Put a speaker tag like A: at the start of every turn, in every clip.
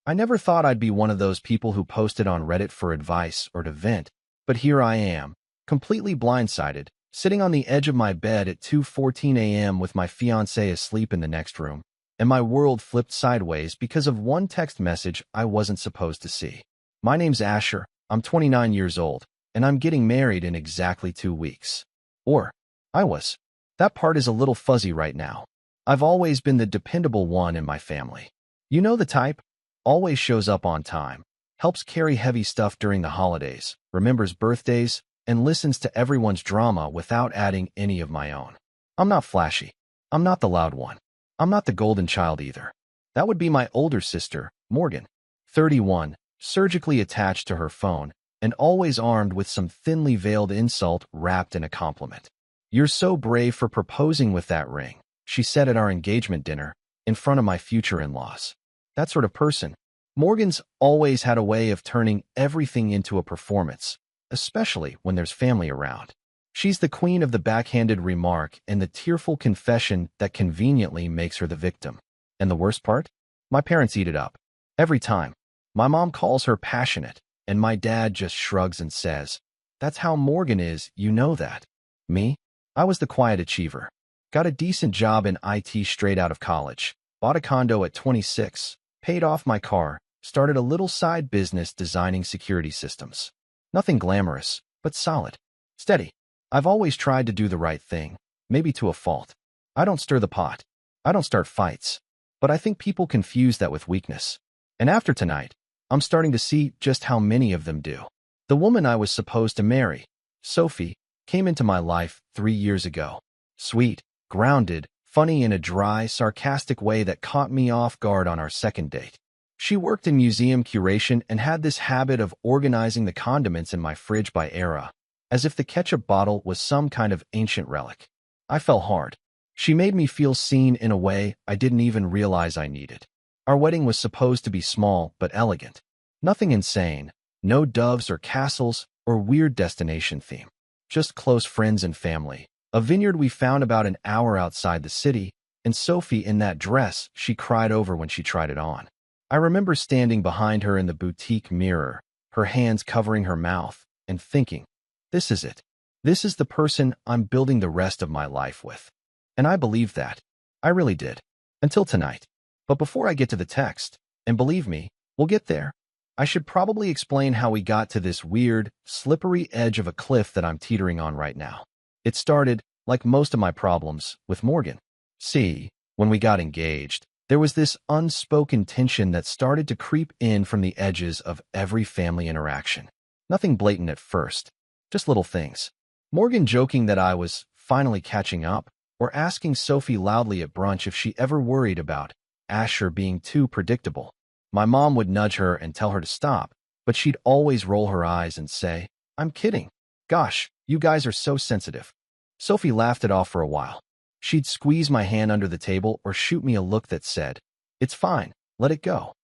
A: I never thought I'd be one of those people who posted on Reddit for advice or to vent, but here I am, completely blindsided, sitting on the edge of my bed at 2:14 a.m. with my fiancé asleep in the next room, and my world flipped sideways because of one text message I wasn't supposed to see. My name's Asher, I'm 29 years old, and I'm getting married in exactly 2 weeks. Or, I was. That part is a little fuzzy right now. I've always been the dependable one in my family. You know the type? Always shows up on time, helps carry heavy stuff during the holidays, remembers birthdays, and listens to everyone's drama without adding any of my own. I'm not flashy. I'm not the loud one. I'm not the golden child either. That would be my older sister, Morgan, 31, surgically attached to her phone, and always armed with some thinly veiled insult wrapped in a compliment. "You're so brave for proposing with that ring," she said at our engagement dinner, in front of my future in-laws. That sort of person. Morgan's always had a way of turning everything into a performance, especially when there's family around. She's the queen of the backhanded remark and the tearful confession that conveniently makes her the victim. And the worst part? My parents eat it up. Every time. My mom calls her passionate, and my dad just shrugs and says, "That's how Morgan is, you know that." Me? I was the quiet achiever. Got a decent job in IT straight out of college. Bought a condo at 26. Paid off my car. Started a little side business designing security systems. Nothing glamorous, but solid. Steady. I've always tried to do the right thing, maybe to a fault. I don't stir the pot. I don't start fights. But I think people confuse that with weakness. And after tonight, I'm starting to see just how many of them do. The woman I was supposed to marry, Sophie, came into my life 3 years ago. Sweet, grounded, funny in a dry, sarcastic way that caught me off guard on our second date. She worked in museum curation and had this habit of organizing the condiments in my fridge by era, as if the ketchup bottle was some kind of ancient relic. I fell hard. She made me feel seen in a way I didn't even realize I needed. Our wedding was supposed to be small but elegant. Nothing insane, no doves or castles or weird destination theme. Just close friends and family. A vineyard we found about an hour outside the city, and Sophie in that dress she cried over when she tried it on. I remember standing behind her in the boutique mirror, her hands covering her mouth, and thinking, this is it. This is the person I'm building the rest of my life with. And I believed that. I really did. Until tonight. But before I get to the text, and believe me, we'll get there, I should probably explain how we got to this weird, slippery edge of a cliff that I'm teetering on right now. It started, like most of my problems, with Morgan. See, when we got engaged, there was this unspoken tension that started to creep in from the edges of every family interaction. Nothing blatant at first, just little things. Morgan joking that I was finally catching up, or asking Sophie loudly at brunch if she ever worried about Asher being too predictable. My mom would nudge her and tell her to stop, but she'd always roll her eyes and say, "I'm kidding. Gosh, you guys are so sensitive." Sophie laughed it off for a while. She'd squeeze my hand under the table or shoot me a look that said, "It's fine, let it go."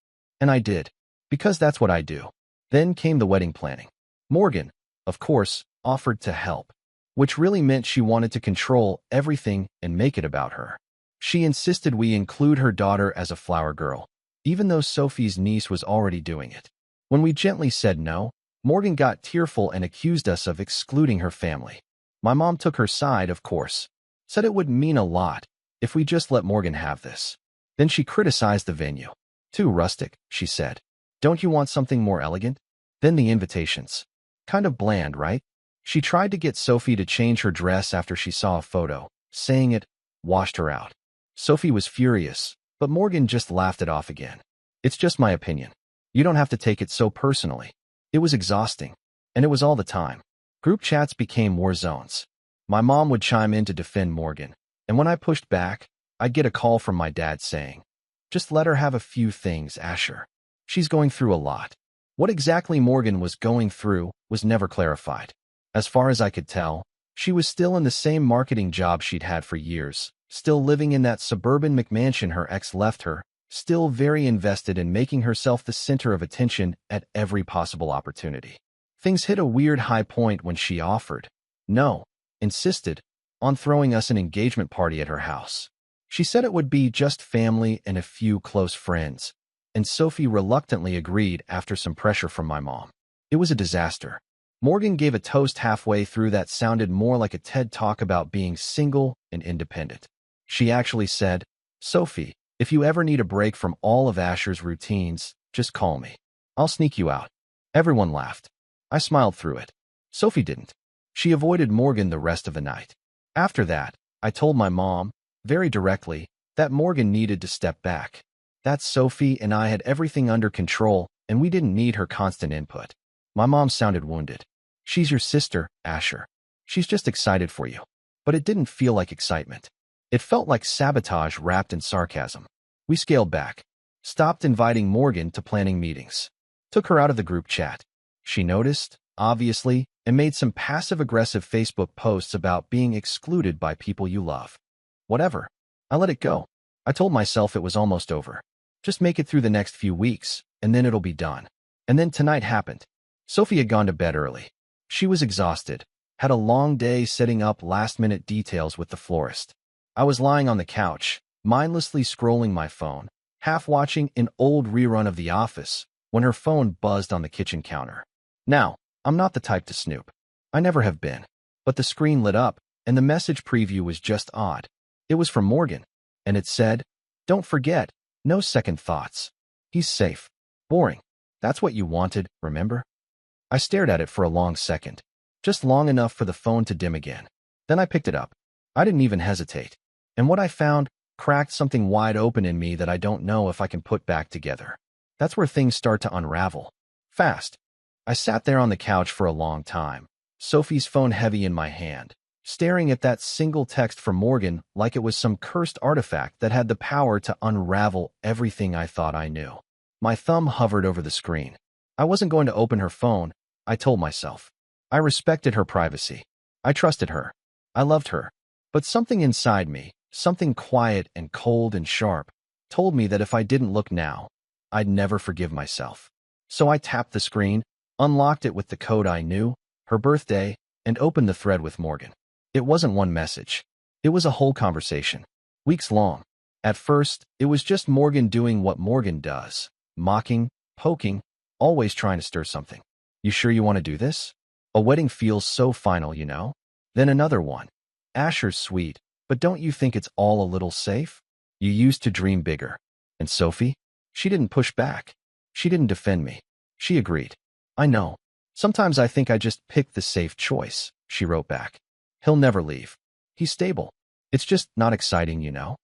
A: And I did, because that's what I do. Then came the wedding planning. Morgan, of course, offered to help, which really meant she wanted to control everything and make it about her. She insisted we include her daughter as a flower girl, even though Sophie's niece was already doing it. When we gently said no, Morgan got tearful and accused us of excluding her family. My mom took her side, of course, said it would mean a lot if we just let Morgan have this. Then she criticized the venue. "Too rustic," she said. "Don't you want something more elegant?" Then the invitations. Kind of bland, right? She tried to get Sophie to change her dress after she saw a photo, saying it washed her out. Sophie was furious, but Morgan just laughed it off again. "It's just my opinion. You don't have to take it so personally." It was exhausting, and it was all the time. Group chats became war zones. My mom would chime in to defend Morgan, and when I pushed back, I'd get a call from my dad saying, "Just let her have a few things, Asher. She's going through a lot." What exactly Morgan was going through was never clarified. As far as I could tell, she was still in the same marketing job she'd had for years, still living in that suburban McMansion her ex left her, still very invested in making herself the center of attention at every possible opportunity. Things hit a weird high point when she insisted on throwing us an engagement party at her house. She said it would be just family and a few close friends, and Sophie reluctantly agreed after some pressure from my mom. It was a disaster. Morgan gave a toast halfway through that sounded more like a TED talk about being single and independent. She actually said, "Sophie, if you ever need a break from all of Asher's routines, just call me. I'll sneak you out." Everyone laughed. I smiled through it. Sophie didn't. She avoided Morgan the rest of the night. After that, I told my mom, very directly, that Morgan needed to step back. That Sophie and I had everything under control, and we didn't need her constant input. My mom sounded wounded. "She's your sister, Asher. She's just excited for you." But it didn't feel like excitement. It felt like sabotage wrapped in sarcasm. We scaled back. Stopped inviting Morgan to planning meetings. Took her out of the group chat. She noticed, obviously, and made some passive-aggressive Facebook posts about being excluded by people you love. Whatever. I let it go. I told myself it was almost over. Just make it through the next few weeks, and then it'll be done. And then tonight happened. Sophie had gone to bed early. She was exhausted, had a long day setting up last-minute details with the florist. I was lying on the couch, mindlessly scrolling my phone, half watching an old rerun of The Office, when her phone buzzed on the kitchen counter. Now, I'm not the type to snoop. I never have been. But the screen lit up, and the message preview was just odd. It was from Morgan, and it said, "Don't forget, no second thoughts. He's safe." Boring. That's what you wanted, remember? I stared at it for a long second, just long enough for the phone to dim again. Then I picked it up. I didn't even hesitate. And what I found cracked something wide open in me that I don't know if I can put back together. That's where things start to unravel. Fast. I sat there on the couch for a long time, Sophie's phone heavy in my hand, staring at that single text from Morgan like it was some cursed artifact that had the power to unravel everything I thought I knew. My thumb hovered over the screen. I wasn't going to open her phone, I told myself. I respected her privacy. I trusted her. I loved her. But something inside me, something quiet and cold and sharp, told me that if I didn't look now, I'd never forgive myself. So I tapped the screen, unlocked it with the code I knew, her birthday, and opened the thread with Morgan. It wasn't one message. It was a whole conversation. Weeks long. At first, it was just Morgan doing what Morgan does. Mocking, poking, always trying to stir something. "You sure you want to do this? A wedding feels so final, you know?" Then another one. "Asher's sweet, but don't you think it's all a little safe? You used to dream bigger." And Sophie? She didn't push back. She didn't defend me. She agreed. "I know. Sometimes I think I just picked the safe choice," she wrote back. "He'll never leave. He's stable. It's just not exciting, you know?"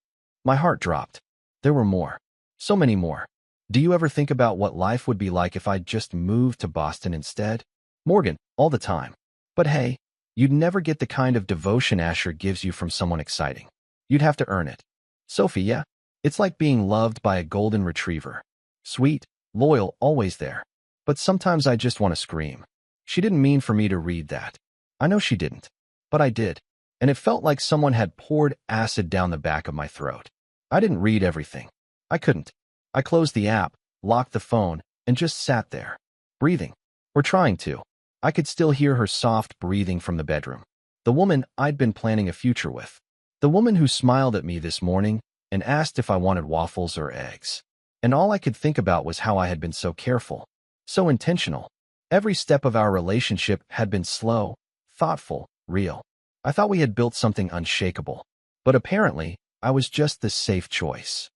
A: My heart dropped. There were more. So many more. "Do you ever think about what life would be like if I'd just moved to Boston instead?" Morgan, all the time. "But hey, you'd never get the kind of devotion Asher gives you from someone exciting. You'd have to earn it." Sophie, yeah. It's like being loved by a golden retriever. Sweet, loyal, always there. But sometimes I just want to scream. She didn't mean for me to read that. I know she didn't. But I did. And it felt like someone had poured acid down the back of my throat. I didn't read everything. I couldn't. I closed the app, locked the phone, and just sat there. Breathing. Or trying to. I could still hear her soft breathing from the bedroom. The woman I'd been planning a future with. The woman who smiled at me this morning and asked if I wanted waffles or eggs. And all I could think about was how I had been so careful, so intentional. Every step of our relationship had been slow, thoughtful, real. I thought we had built something unshakable. But apparently, I was just the safe choice.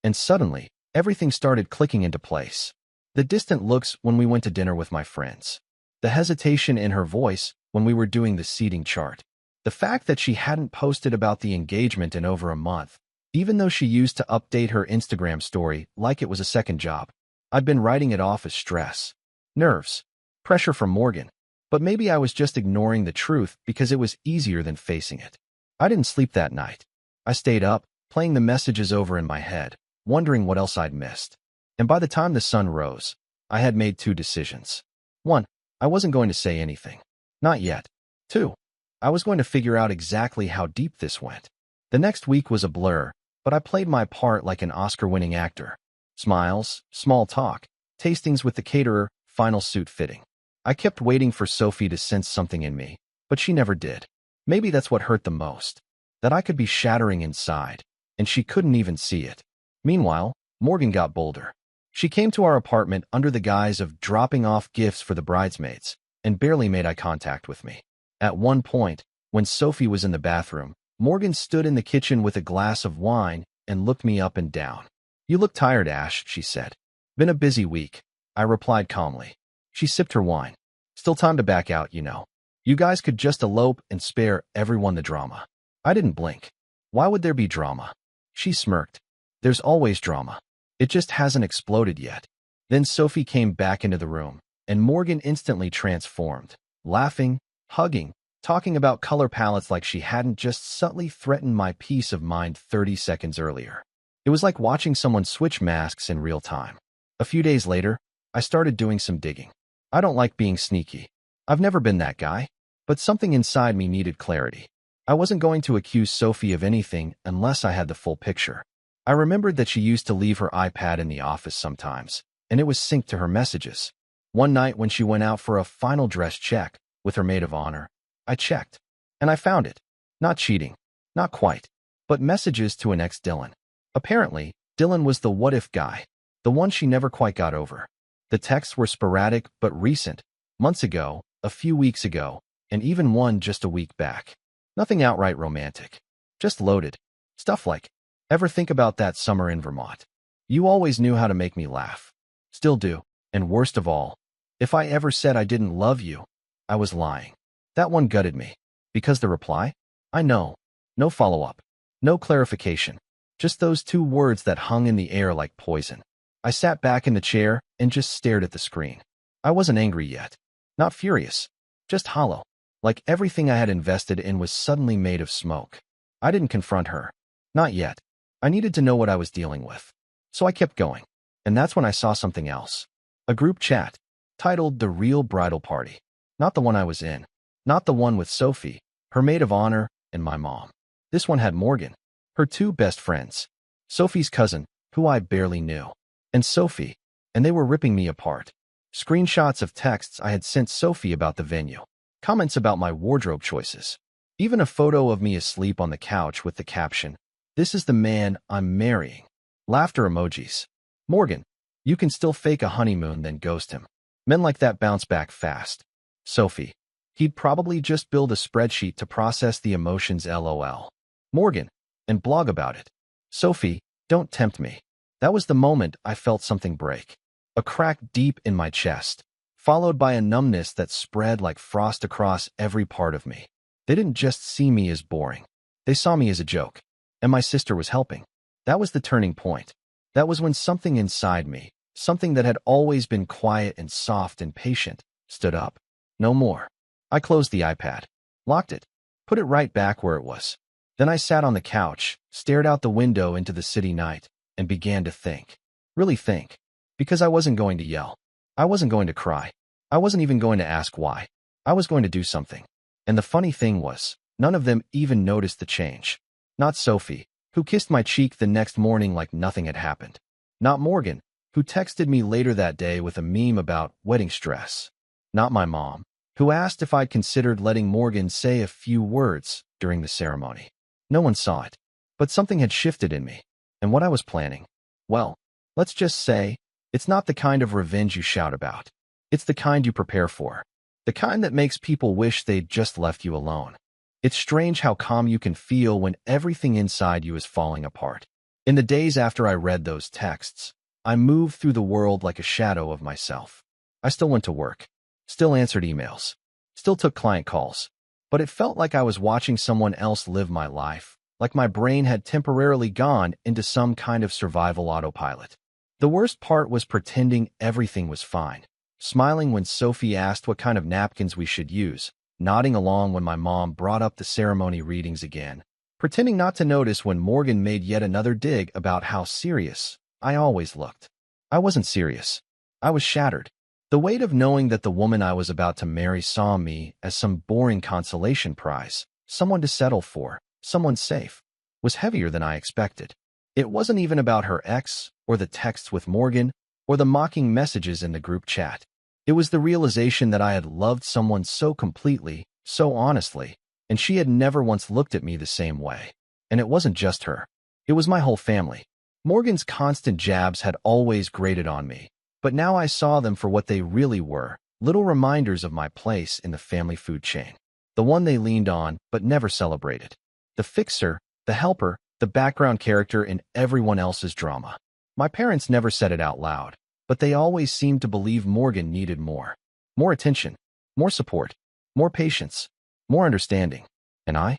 A: And suddenly, everything started clicking into place. The distant looks when we went to dinner with my friends. The hesitation in her voice when we were doing the seating chart. The fact that she hadn't posted about the engagement in over a month, even though she used to update her Instagram story like it was a second job. I'd been writing it off as stress, nerves, pressure from Morgan. But maybe I was just ignoring the truth because it was easier than facing it. I didn't sleep that night. I stayed up, playing the messages over in my head, wondering what else I'd missed. And by the time the sun rose, I had made two decisions. 1, I wasn't going to say anything. Not yet. 2, I was going to figure out exactly how deep this went. The next week was a blur, but I played my part like an Oscar-winning actor. Smiles, small talk, tastings with the caterer, final suit fitting. I kept waiting for Sophie to sense something in me, but she never did. Maybe that's what hurt the most. That I could be shattering inside, and she couldn't even see it. Meanwhile, Morgan got bolder. She came to our apartment under the guise of dropping off gifts for the bridesmaids and barely made eye contact with me. At one point, when Sophie was in the bathroom, Morgan stood in the kitchen with a glass of wine and looked me up and down. "You look tired, Ash," she said. "Been a busy week," I replied calmly. She sipped her wine. "Still time to back out, you know. You guys could just elope and spare everyone the drama." I didn't blink. "Why would there be drama?" She smirked. "There's always drama. It just hasn't exploded yet." Then Sophie came back into the room, and Morgan instantly transformed, laughing, hugging, talking about color palettes like she hadn't just subtly threatened my peace of mind 30 seconds earlier. It was like watching someone switch masks in real time. A few days later, I started doing some digging. I don't like being sneaky. I've never been that guy, but something inside me needed clarity. I wasn't going to accuse Sophie of anything unless I had the full picture. I remembered that she used to leave her iPad in the office sometimes, and it was synced to her messages. One night when she went out for a final dress check with her maid of honor, I checked, and I found it. Not cheating, not quite, but messages to an ex-Dylan. Apparently, Dylan was the what-if guy, the one she never quite got over. The texts were sporadic but recent, months ago, a few weeks ago, and even one just a week back. Nothing outright romantic, just loaded. Stuff like, "Ever think about that summer in Vermont? You always knew how to make me laugh." Still do. And worst of all, if I ever said I didn't love you, I was lying. That one gutted me. Because the reply? I know. No follow-up. No clarification. Just those two words that hung in the air like poison. I sat back in the chair and just stared at the screen. I wasn't angry yet. Not furious. Just hollow. Like everything I had invested in was suddenly made of smoke. I didn't confront her. Not yet. I needed to know what I was dealing with. So I kept going. And that's when I saw something else. A group chat, titled The Real Bridal Party. Not the one I was in. Not the one with Sophie, her maid of honor, and my mom. This one had Morgan, her two best friends. Sophie's cousin, who I barely knew, and Sophie, and they were ripping me apart. Screenshots of texts I had sent Sophie about the venue. Comments about my wardrobe choices. Even a photo of me asleep on the couch with the caption, "This is the man I'm marrying." Laughter emojis. Morgan, you can still fake a honeymoon then ghost him. Men like that bounce back fast. Sophie, he'd probably just build a spreadsheet to process the emotions LOL. Morgan, and blog about it. Sophie, don't tempt me. That was the moment I felt something break. A crack deep in my chest, followed by a numbness that spread like frost across every part of me. They didn't just see me as boring. They saw me as a joke. And my sister was helping. That was the turning point. That was when something inside me, something that had always been quiet and soft and patient, stood up. No more. I closed the iPad, locked it, put it right back where it was. Then I sat on the couch, stared out the window into the city night, and began to think. Really think. Because I wasn't going to yell. I wasn't going to cry. I wasn't even going to ask why. I was going to do something. And the funny thing was, none of them even noticed the change. Not Sophie, who kissed my cheek the next morning like nothing had happened. Not Morgan, who texted me later that day with a meme about wedding stress. Not my mom, who asked if I'd considered letting Morgan say a few words during the ceremony. No one saw it, but something had shifted in me. And what I was planning, well, let's just say, it's not the kind of revenge you shout about. It's the kind you prepare for. The kind that makes people wish they'd just left you alone. It's strange how calm you can feel when everything inside you is falling apart. In the days after I read those texts, I moved through the world like a shadow of myself. I still went to work, still answered emails, still took client calls, but it felt like I was watching someone else live my life, like my brain had temporarily gone into some kind of survival autopilot. The worst part was pretending everything was fine, smiling when Sophie asked what kind of napkins we should use, nodding along when my mom brought up the ceremony readings again, pretending not to notice when Morgan made yet another dig about how serious I always looked. I wasn't serious. I was shattered. The weight of knowing that the woman I was about to marry saw me as some boring consolation prize, someone to settle for, someone safe, was heavier than I expected. It wasn't even about her ex, or the texts with Morgan, or the mocking messages in the group chat. It was the realization that I had loved someone so completely, so honestly, and she had never once looked at me the same way. And it wasn't just her. It was my whole family. Morgan's constant jabs had always grated on me, but now I saw them for what they really were, little reminders of my place in the family food chain. The one they leaned on but never celebrated. The fixer, the helper, the background character in everyone else's drama. My parents never said it out loud, but they always seemed to believe Morgan needed more. More attention, more support, more patience, more understanding. And I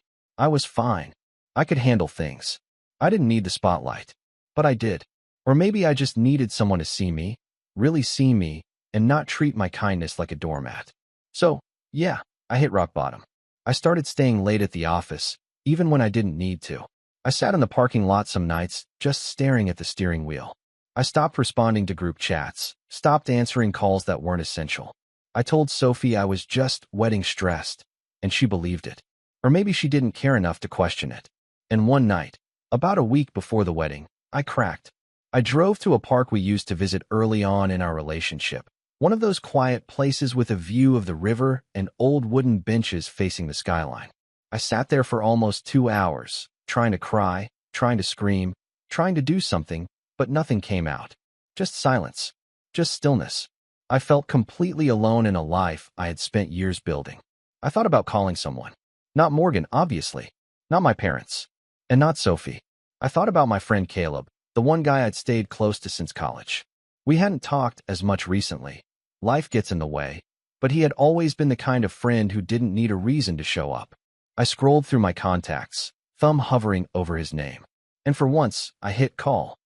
A: was fine. I could handle things. I didn't need the spotlight. But I did. Or maybe I just needed someone to see me, really see me, and not treat my kindness like a doormat. So, yeah, I hit rock bottom. I started staying late at the office, even when I didn't need to. I sat in the parking lot some nights, just staring at the steering wheel. I stopped responding to group chats, stopped answering calls that weren't essential. I told Sophie I was just wedding stressed, and she believed it. Or maybe she didn't care enough to question it. And one night, about a week before the wedding, I cracked. I drove to a park we used to visit early on in our relationship, one of those quiet places with a view of the river and old wooden benches facing the skyline. I sat there for almost 2 hours, trying to cry, trying to scream, trying to do something, but nothing came out. Just silence. Just stillness. I felt completely alone in a life I had spent years building. I thought about calling someone. Not Morgan, obviously. Not my parents. And not Sophie. I thought about my friend Caleb, the one guy I'd stayed close to since college. We hadn't talked as much recently. Life gets in the way, but he had always been the kind of friend who didn't need a reason to show up. I scrolled through my contacts, thumb hovering over his name. And for once, I hit call.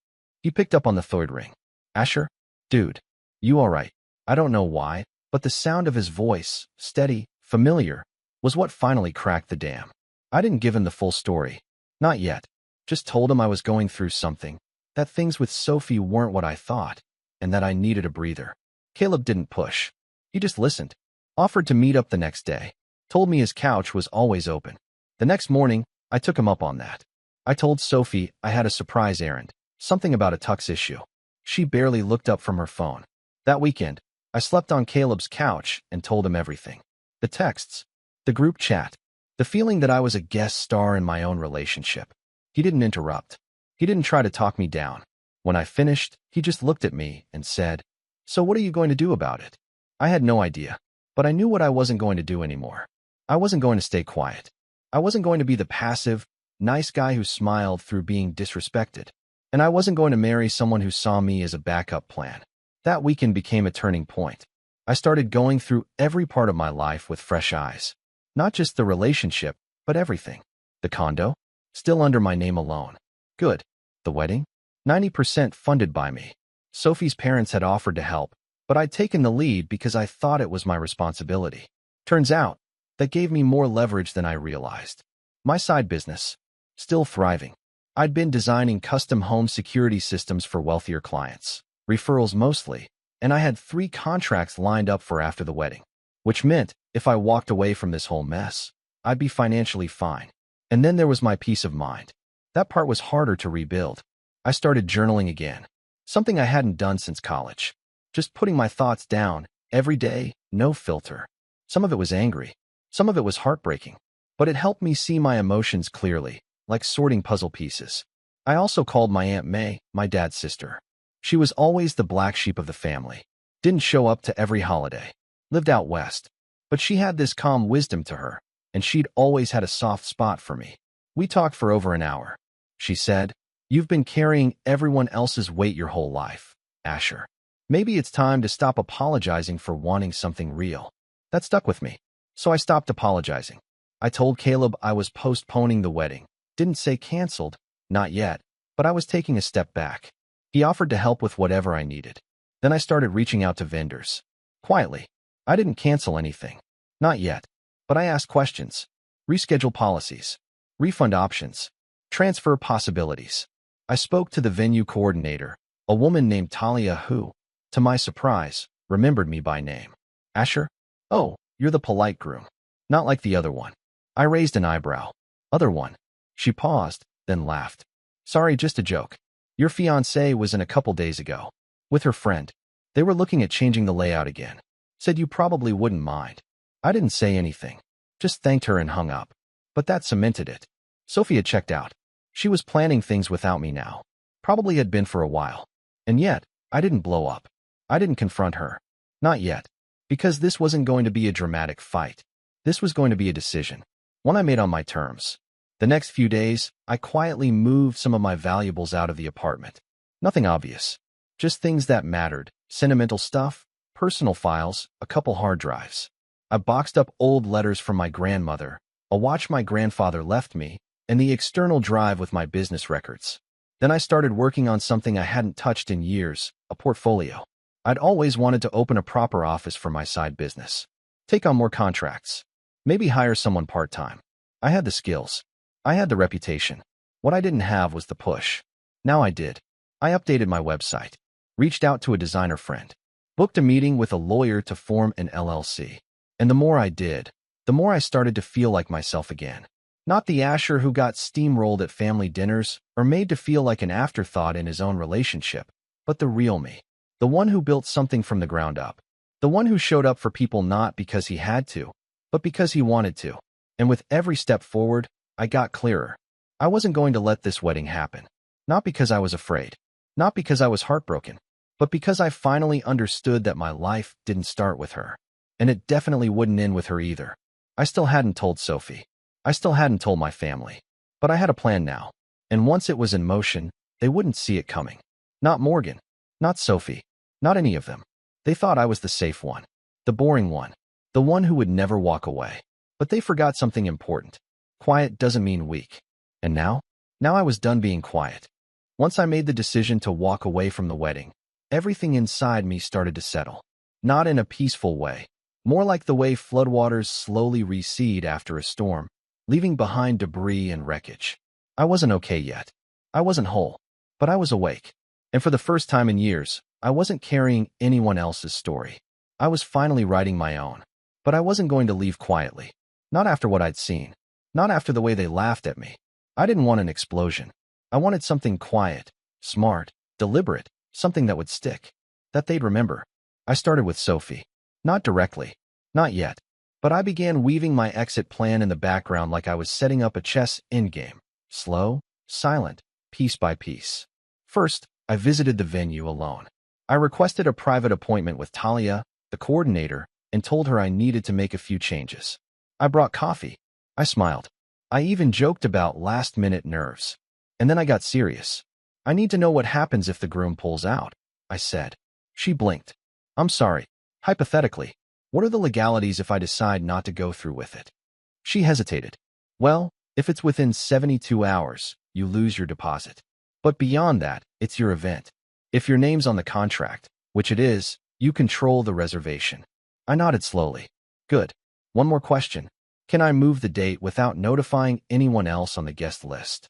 A: He picked up on the third ring. Asher? Dude, you all right? I don't know why, but the sound of his voice, steady, familiar, was what finally cracked the dam. I didn't give him the full story. Not yet. Just told him I was going through something, that things with Sophie weren't what I thought, and that I needed a breather. Caleb didn't push. He just listened. Offered to meet up the next day. Told me his couch was always open. The next morning, I took him up on that. I told Sophie I had a surprise errand, something about a tux issue. She barely looked up from her phone. That weekend, I slept on Caleb's couch and told him everything. The texts, the group chat, the feeling that I was a guest star in my own relationship. He didn't interrupt. He didn't try to talk me down. When I finished, he just looked at me and said, "So what are you going to do about it?" I had no idea, but I knew what I wasn't going to do anymore. I wasn't going to stay quiet. I wasn't going to be the passive, nice guy who smiled through being disrespected. And I wasn't going to marry someone who saw me as a backup plan. That weekend became a turning point. I started going through every part of my life with fresh eyes. Not just the relationship, but everything. The condo? Still under my name alone. Good. The wedding? 90% funded by me. Sophie's parents had offered to help, but I'd taken the lead because I thought it was my responsibility. Turns out, that gave me more leverage than I realized. My side business, still thriving. I'd been designing custom home security systems for wealthier clients, referrals mostly, and I had 3 contracts lined up for after the wedding, which meant if I walked away from this whole mess, I'd be financially fine. And then there was my peace of mind. That part was harder to rebuild. I started journaling again, something I hadn't done since college. Just putting my thoughts down, every day, no filter. Some of it was angry. Some of it was heartbreaking. But it helped me see my emotions clearly, like sorting puzzle pieces. I also called my Aunt May, my dad's sister. She was always the black sheep of the family. Didn't show up to every holiday. Lived out west. But she had this calm wisdom to her, and she'd always had a soft spot for me. We talked for over an hour. She said, "You've been carrying everyone else's weight your whole life, Asher. Maybe it's time to stop apologizing for wanting something real." That stuck with me. So I stopped apologizing. I told Caleb I was postponing the wedding. Didn't say canceled, not yet, but I was taking a step back. He offered to help with whatever I needed. Then I started reaching out to vendors. Quietly. I didn't cancel anything. Not yet. But I asked questions. Reschedule policies. Refund options. Transfer possibilities. I spoke to the venue coordinator, a woman named Talia who, to my surprise, remembered me by name. "Asher? Oh, you're the polite groom. Not like the other one." I raised an eyebrow. "Other one?" She paused, then laughed. "Sorry, just a joke. Your fiancé was in a couple days ago. With her friend. They were looking at changing the layout again. Said you probably wouldn't mind." I didn't say anything. Just thanked her and hung up. But that cemented it. Sophie had checked out. She was planning things without me now. Probably had been for a while. And yet, I didn't blow up. I didn't confront her. Not yet. Because this wasn't going to be a dramatic fight. This was going to be a decision. One I made on my terms. The next few days, I quietly moved some of my valuables out of the apartment. Nothing obvious. Just things that mattered. Sentimental stuff, personal files, a couple hard drives. I boxed up old letters from my grandmother, a watch my grandfather left me, and the external drive with my business records. Then I started working on something I hadn't touched in years, a portfolio. I'd always wanted to open a proper office for my side business. Take on more contracts. Maybe hire someone part-time. I had the skills. I had the reputation. What I didn't have was the push. Now I did. I updated my website, reached out to a designer friend, booked a meeting with a lawyer to form an LLC. And the more I did, the more I started to feel like myself again. Not the Asher who got steamrolled at family dinners or made to feel like an afterthought in his own relationship, but the real me. The one who built something from the ground up. The one who showed up for people not because he had to, but because he wanted to. And with every step forward, I got clearer. I wasn't going to let this wedding happen. Not because I was afraid. Not because I was heartbroken. But because I finally understood that my life didn't start with her. And it definitely wouldn't end with her either. I still hadn't told Sophie. I still hadn't told my family. But I had a plan now. And once it was in motion, they wouldn't see it coming. Not Morgan. Not Sophie. Not any of them. They thought I was the safe one. The boring one. The one who would never walk away. But they forgot something important. Quiet doesn't mean weak. And now? Now I was done being quiet. Once I made the decision to walk away from the wedding, everything inside me started to settle. Not in a peaceful way. More like the way floodwaters slowly recede after a storm, leaving behind debris and wreckage. I wasn't okay yet. I wasn't whole. But I was awake. And for the first time in years, I wasn't carrying anyone else's story. I was finally writing my own. But I wasn't going to leave quietly. Not after what I'd seen. Not after the way they laughed at me. I didn't want an explosion. I wanted something quiet, smart, deliberate, something that would stick. That they'd remember. I started with Sophie. Not directly. Not yet. But I began weaving my exit plan in the background like I was setting up a chess endgame. Slow, silent, piece by piece. First, I visited the venue alone. I requested a private appointment with Talia, the coordinator, and told her I needed to make a few changes. I brought coffee. I smiled. I even joked about last-minute nerves. And then I got serious. I need to know what happens if the groom pulls out, I said. She blinked. I'm sorry. Hypothetically, what are the legalities if I decide not to go through with it? She hesitated. Well, if it's within 72 hours, you lose your deposit. But beyond that, it's your event. If your name's on the contract, which it is, you control the reservation. I nodded slowly. Good. One more question. Can I move the date without notifying anyone else on the guest list?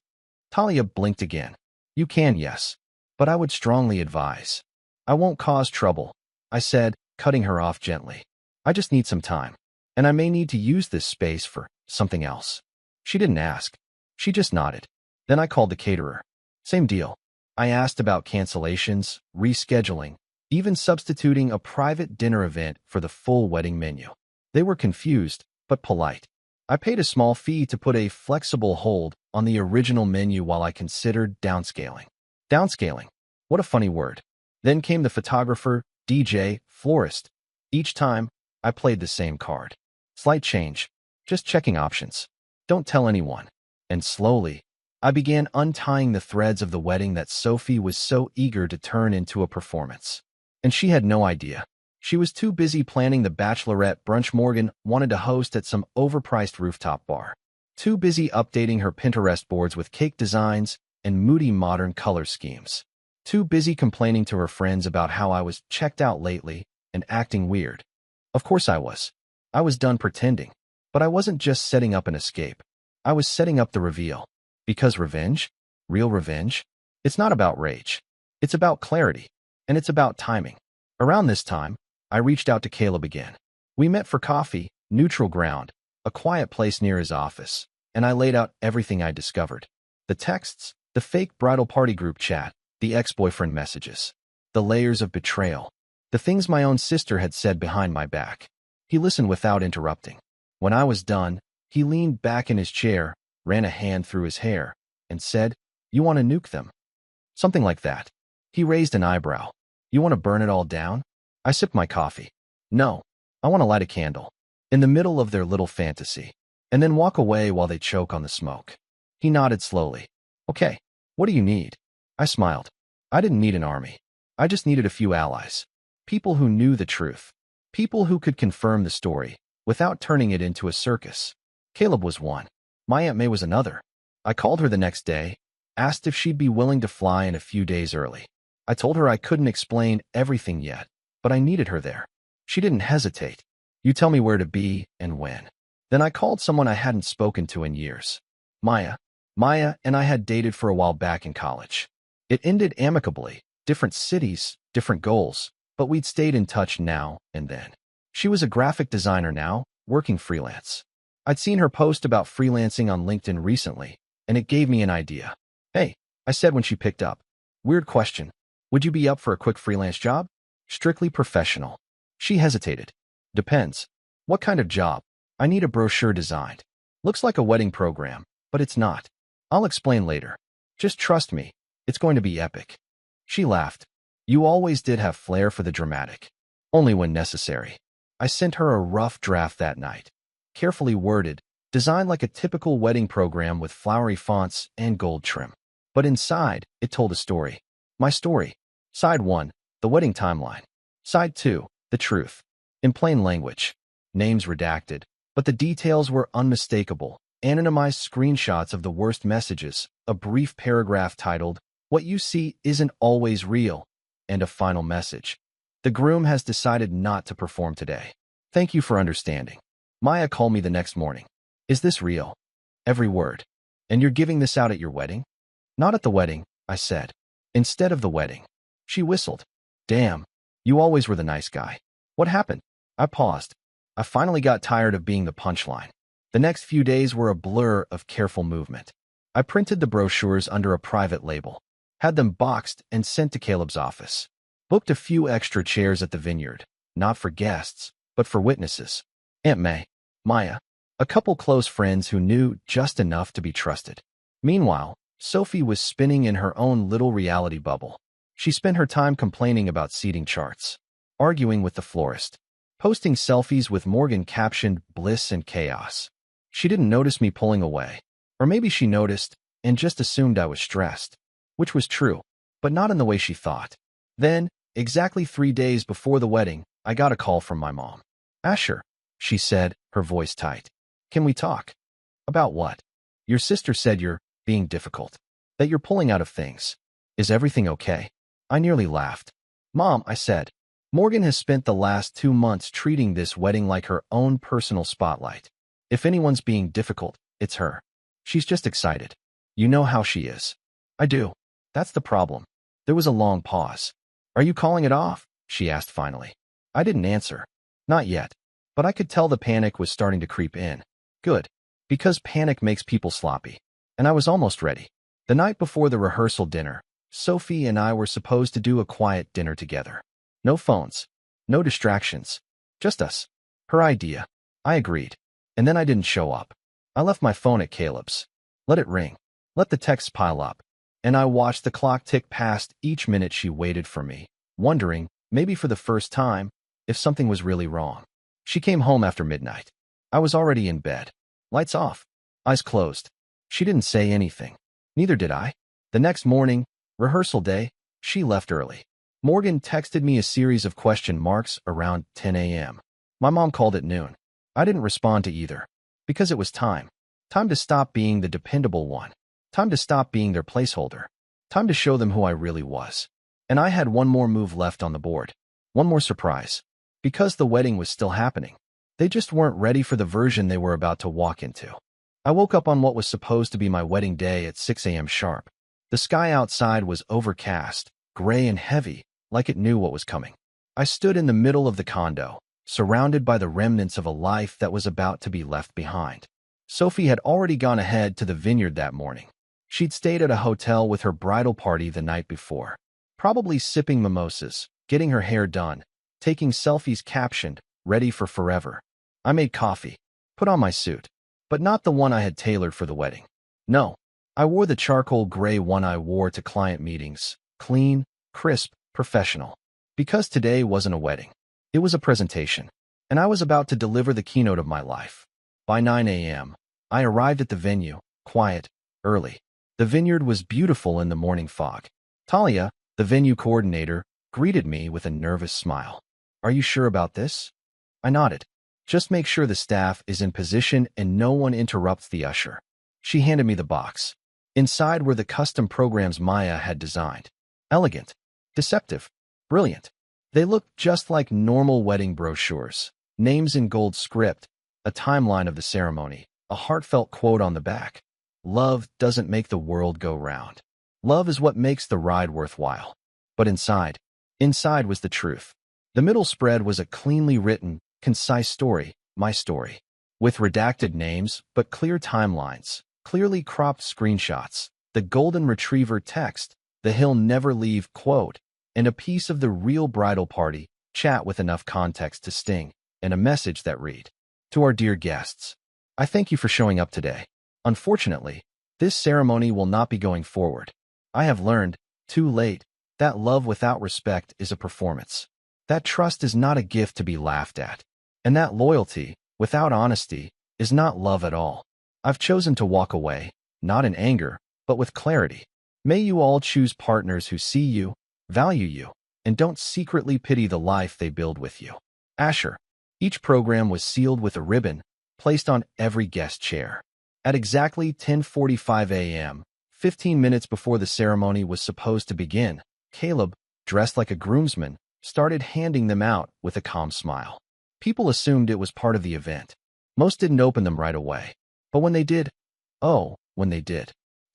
A: Talia blinked again. You can, yes. But I would strongly advise. I won't cause trouble, I said, cutting her off gently. I just need some time. And I may need to use this space for something else. She didn't ask. She just nodded. Then I called the caterer. Same deal. I asked about cancellations, rescheduling, even substituting a private dinner event for the full wedding menu. They were confused, but polite. I paid a small fee to put a flexible hold on the original menu while I considered downscaling. Downscaling. What a funny word. Then came the photographer, DJ, florist. Each time, I played the same card. Slight change. Just checking options. Don't tell anyone. And slowly, I began untying the threads of the wedding that Sophie was so eager to turn into a performance. And she had no idea. She was too busy planning the bachelorette brunch Morgan wanted to host at some overpriced rooftop bar. Too busy updating her Pinterest boards with cake designs and moody modern color schemes. Too busy complaining to her friends about how I was checked out lately and acting weird. Of course I was. I was done pretending. But I wasn't just setting up an escape. I was setting up the reveal. Because revenge? Real revenge? It's not about rage. It's about clarity. And it's about timing. Around this time, I reached out to Caleb again. We met for coffee, neutral ground, a quiet place near his office, and I laid out everything I'd discovered. The texts, the fake bridal party group chat, the ex-boyfriend messages, the layers of betrayal, the things my own sister had said behind my back. He listened without interrupting. When I was done, he leaned back in his chair, ran a hand through his hair, and said, "You want to nuke them?" Something like that. He raised an eyebrow. You want to burn it all down? I sipped my coffee. No, I want to light a candle. In the middle of their little fantasy. And then walk away while they choke on the smoke. He nodded slowly. Okay, what do you need? I smiled. I didn't need an army. I just needed a few allies. People who knew the truth. People who could confirm the story, without turning it into a circus. Caleb was one. My Aunt May was another. I called her the next day, asked if she'd be willing to fly in a few days early. I told her I couldn't explain everything yet, but I needed her there. She didn't hesitate. You tell me where to be and when. Then I called someone I hadn't spoken to in years. Maya. Maya and I had dated for a while back in college. It ended amicably, different cities, different goals, but we'd stayed in touch now and then. She was a graphic designer now, working freelance. I'd seen her post about freelancing on LinkedIn recently, and it gave me an idea. Hey, I said when she picked up. Weird question. Would you be up for a quick freelance job? Strictly professional. She hesitated. Depends. What kind of job? I need a brochure designed. Looks like a wedding program, but it's not. I'll explain later. Just trust me. It's going to be epic. She laughed. You always did have flair for the dramatic. Only when necessary. I sent her a rough draft that night. Carefully worded, designed like a typical wedding program with flowery fonts and gold trim. But inside, it told a story. My story. Side 1, the wedding timeline. Side 2, the truth. In plain language. Names redacted, but the details were unmistakable. Anonymized screenshots of the worst messages, a brief paragraph titled, What you see isn't always real, and a final message. The groom has decided not to perform today. Thank you for understanding. Maya called me the next morning. Is this real? Every word. And you're giving this out at your wedding? Not at the wedding, I said. Instead of the wedding. She whistled. Damn, you always were the nice guy. What happened? I paused. I finally got tired of being the punchline. The next few days were a blur of careful movement. I printed the brochures under a private label, had them boxed and sent to Caleb's office. Booked a few extra chairs at the vineyard, not for guests, but for witnesses. Aunt May, Maya, a couple close friends who knew just enough to be trusted. Meanwhile, Sophie was spinning in her own little reality bubble. She spent her time complaining about seating charts, arguing with the florist, posting selfies with Morgan captioned bliss and chaos. She didn't notice me pulling away. Or maybe she noticed and just assumed I was stressed, which was true, but not in the way she thought. Then, exactly 3 days before the wedding, I got a call from my mom. Asher, she said, her voice tight. Can we talk? About what? Your sister said you're being difficult, that you're pulling out of things. Is everything okay? I nearly laughed. Mom, I said, Morgan has spent the last 2 months treating this wedding like her own personal spotlight. If anyone's being difficult, it's her. She's just excited. You know how she is. I do. That's the problem. There was a long pause. Are you calling it off? She asked finally. I didn't answer. Not yet. But I could tell the panic was starting to creep in. Good. Because panic makes people sloppy. And I was almost ready. The night before the rehearsal dinner, Sophie and I were supposed to do a quiet dinner together. No phones. No distractions. Just us. Her idea. I agreed. And then I didn't show up. I left my phone at Caleb's. Let it ring. Let the texts pile up. And I watched the clock tick past each minute she waited for me, wondering, maybe for the first time, if something was really wrong. She came home after midnight. I was already in bed. Lights off. Eyes closed. She didn't say anything. Neither did I. The next morning, rehearsal day, she left early. Morgan texted me a series of question marks around 10 a.m. My mom called at noon. I didn't respond to either. Because it was time. Time to stop being the dependable one. Time to stop being their placeholder. Time to show them who I really was. And I had one more move left on the board. One more surprise. Because the wedding was still happening. They just weren't ready for the version they were about to walk into. I woke up on what was supposed to be my wedding day at 6 a.m. sharp. The sky outside was overcast, gray and heavy, like it knew what was coming. I stood in the middle of the condo, surrounded by the remnants of a life that was about to be left behind. Sophie had already gone ahead to the vineyard that morning. She'd stayed at a hotel with her bridal party the night before, probably sipping mimosas, getting her hair done, taking selfies captioned, ready for forever. I made coffee, put on my suit, but not the one I had tailored for the wedding. No, I wore the charcoal gray one I wore to client meetings, clean, crisp, professional. Because today wasn't a wedding. It was a presentation, and I was about to deliver the keynote of my life. By 9 a.m., I arrived at the venue, quiet, early. The vineyard was beautiful in the morning fog. Talia, the venue coordinator, greeted me with a nervous smile. "Are you sure about this?" I nodded. "Just make sure the staff is in position and no one interrupts the usher." She handed me the box. Inside were the custom programs Maya had designed. Elegant, deceptive, brilliant. They looked just like normal wedding brochures. Names in gold script, a timeline of the ceremony, a heartfelt quote on the back. "Love doesn't make the world go round. Love is what makes the ride worthwhile." But inside was the truth. The middle spread was a cleanly written, concise story, my story, with redacted names but clear timelines, clearly cropped screenshots, the golden retriever text, the "he'll never leave" quote, and a piece of the real bridal party chat with enough context to sting, and a message that read, "To our dear guests, I thank you for showing up today. Unfortunately, this ceremony will not be going forward. I have learned, too late, that love without respect is a performance. That trust is not a gift to be laughed at. And that loyalty, without honesty, is not love at all. I've chosen to walk away, not in anger, but with clarity. May you all choose partners who see you, value you, and don't secretly pity the life they build with you." Asher. Each program was sealed with a ribbon, placed on every guest chair. At exactly 10:45 a.m., 15 minutes before the ceremony was supposed to begin, Caleb, dressed like a groomsman, started handing them out with a calm smile. People assumed it was part of the event. Most didn't open them right away. But when they did,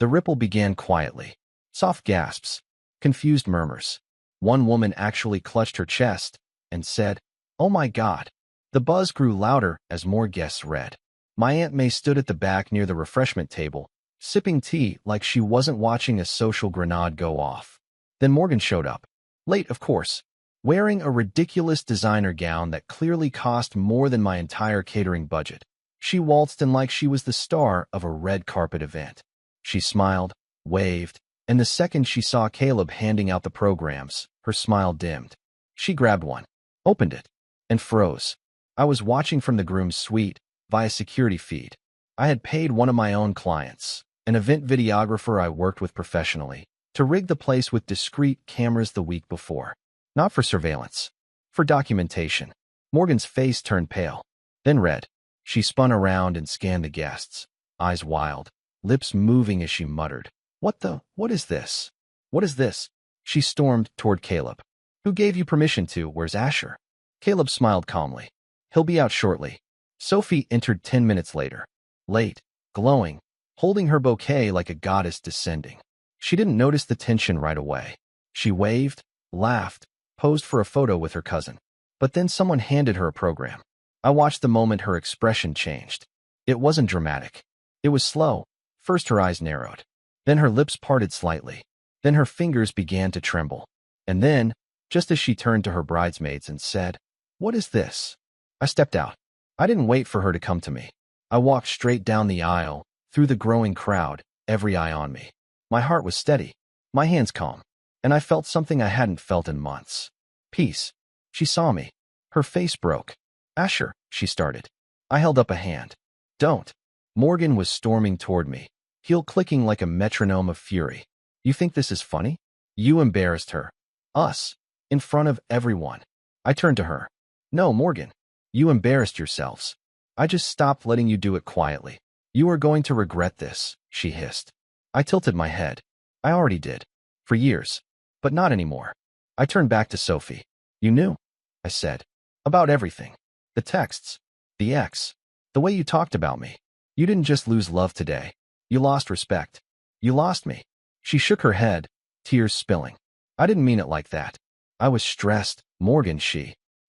A: the ripple began quietly. Soft gasps, confused murmurs. One woman actually clutched her chest and said, "Oh my God." The buzz grew louder as more guests read. My Aunt May stood at the back near the refreshment table, sipping tea like she wasn't watching a social grenade go off. Then Morgan showed up. Late, of course, wearing a ridiculous designer gown that clearly cost more than my entire catering budget. She waltzed in like she was the star of a red carpet event. She smiled, waved, and the second she saw Caleb handing out the programs, her smile dimmed. She grabbed one, opened it, and froze. I was watching from the groom's suite, via security feed. I had paid one of my own clients, an event videographer I worked with professionally, to rig the place with discreet cameras the week before. Not for surveillance, for documentation. Morgan's face turned pale, then red. She spun around and scanned the guests, eyes wild, lips moving as she muttered, What is this? What is this?" She stormed toward Caleb. "Who gave you permission to? Where's Asher?" Caleb smiled calmly. "He'll be out shortly." Sophie entered 10 minutes later, late, glowing, holding her bouquet like a goddess descending. She didn't notice the tension right away. She waved, laughed, posed for a photo with her cousin. But then someone handed her a program. I watched the moment her expression changed. It wasn't dramatic. It was slow. First her eyes narrowed. Then her lips parted slightly. Then her fingers began to tremble. And then, just as she turned to her bridesmaids and said, "What is this?" I stepped out. I didn't wait for her to come to me. I walked straight down the aisle, through the growing crowd, every eye on me. My heart was steady, my hands calm, and I felt something I hadn't felt in months. Peace. She saw me. Her face broke. "Asher," she started. I held up a hand. "Don't." Morgan was storming toward me, heel clicking like a metronome of fury. "You think this is funny? You embarrassed her. Us. In front of everyone." I turned to her. "No, Morgan. You embarrassed yourselves. I just stopped letting you do it quietly. You are going to regret this," she hissed. I tilted my head. I already did. For years. But not anymore. I turned back to Sophie. "You knew," I said. "About everything. The texts. The ex. The way you talked about me. You didn't just lose love today. You lost respect. You lost me." She shook her head, tears spilling. "I didn't mean it like that. I was stressed, Morgan."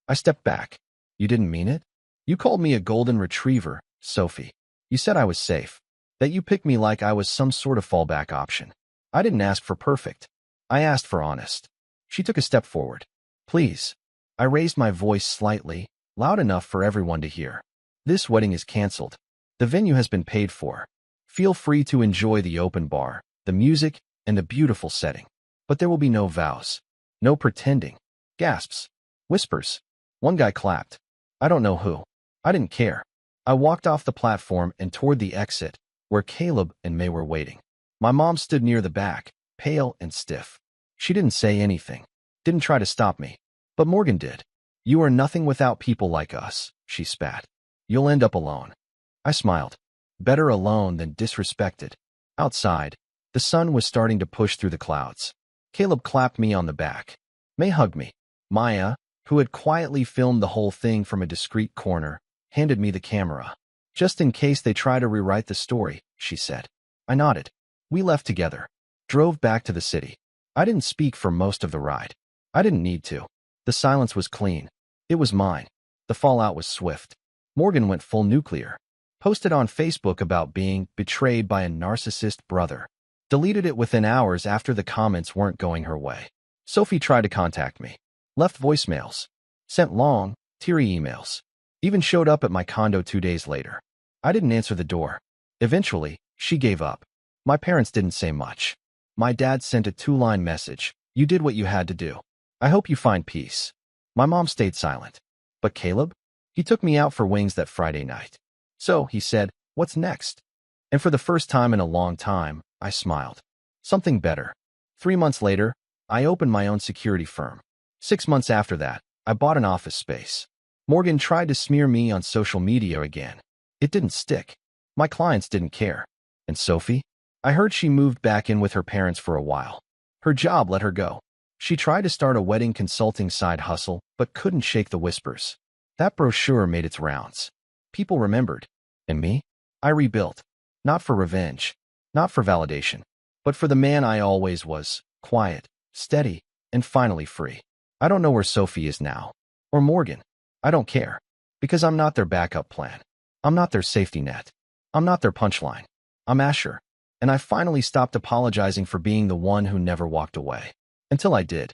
A: I stepped back. "You didn't mean it? You called me a golden retriever, Sophie. You said I was safe. That you picked me like I was some sort of fallback option. I didn't ask for perfect. I asked for honest." She took a step forward. "Please." I raised my voice slightly, loud enough for everyone to hear. "This wedding is canceled. The venue has been paid for. Feel free to enjoy the open bar, the music, and the beautiful setting. But there will be no vows. No pretending. Gasps. Whispers. One guy clapped. I don't know who. I didn't care. I walked off the platform and toward the exit, where Caleb and May were waiting. My mom stood near the back, pale and stiff. She didn't say anything, didn't try to stop me. But Morgan did. You are nothing without people like us, she spat. You'll end up alone. I smiled. Better alone than disrespected. Outside, the sun was starting to push through the clouds. Caleb clapped me on the back. May hugged me. Maya, who had quietly filmed the whole thing from a discreet corner, handed me the camera. Just in case they try to rewrite the story, she said. I nodded. We left together. Drove back to the city. I didn't speak for most of the ride. I didn't need to. The silence was clean. It was mine. The fallout was swift. Morgan went full nuclear. Posted on Facebook about being betrayed by a narcissist brother. Deleted it within hours after the comments weren't going her way. Sophie tried to contact me. Left voicemails. Sent long, teary emails. Even showed up at my condo 2 days later. I didn't answer the door. Eventually, she gave up. My parents didn't say much. My dad sent a 2-line message. You did what you had to do. I hope you find peace. My mom stayed silent. But Caleb? He took me out for wings that Friday night. So, he said, what's next? And for the first time in a long time, I smiled. Something better. 3 months later, I opened my own security firm. 6 months after that, I bought an office space. Morgan tried to smear me on social media again. It didn't stick. My clients didn't care. And Sophie? I heard she moved back in with her parents for a while. Her job let her go. She tried to start a wedding consulting side hustle, but couldn't shake the whispers. That brochure made its rounds. People remembered. And me? I rebuilt. Not for revenge. Not for validation. But for the man I always was. Quiet, steady, and finally free. I don't know where Sophie is now. Or Morgan. I don't care. Because I'm not their backup plan. I'm not their safety net. I'm not their punchline. I'm Asher. And I finally stopped apologizing for being the one who never walked away. Until I did.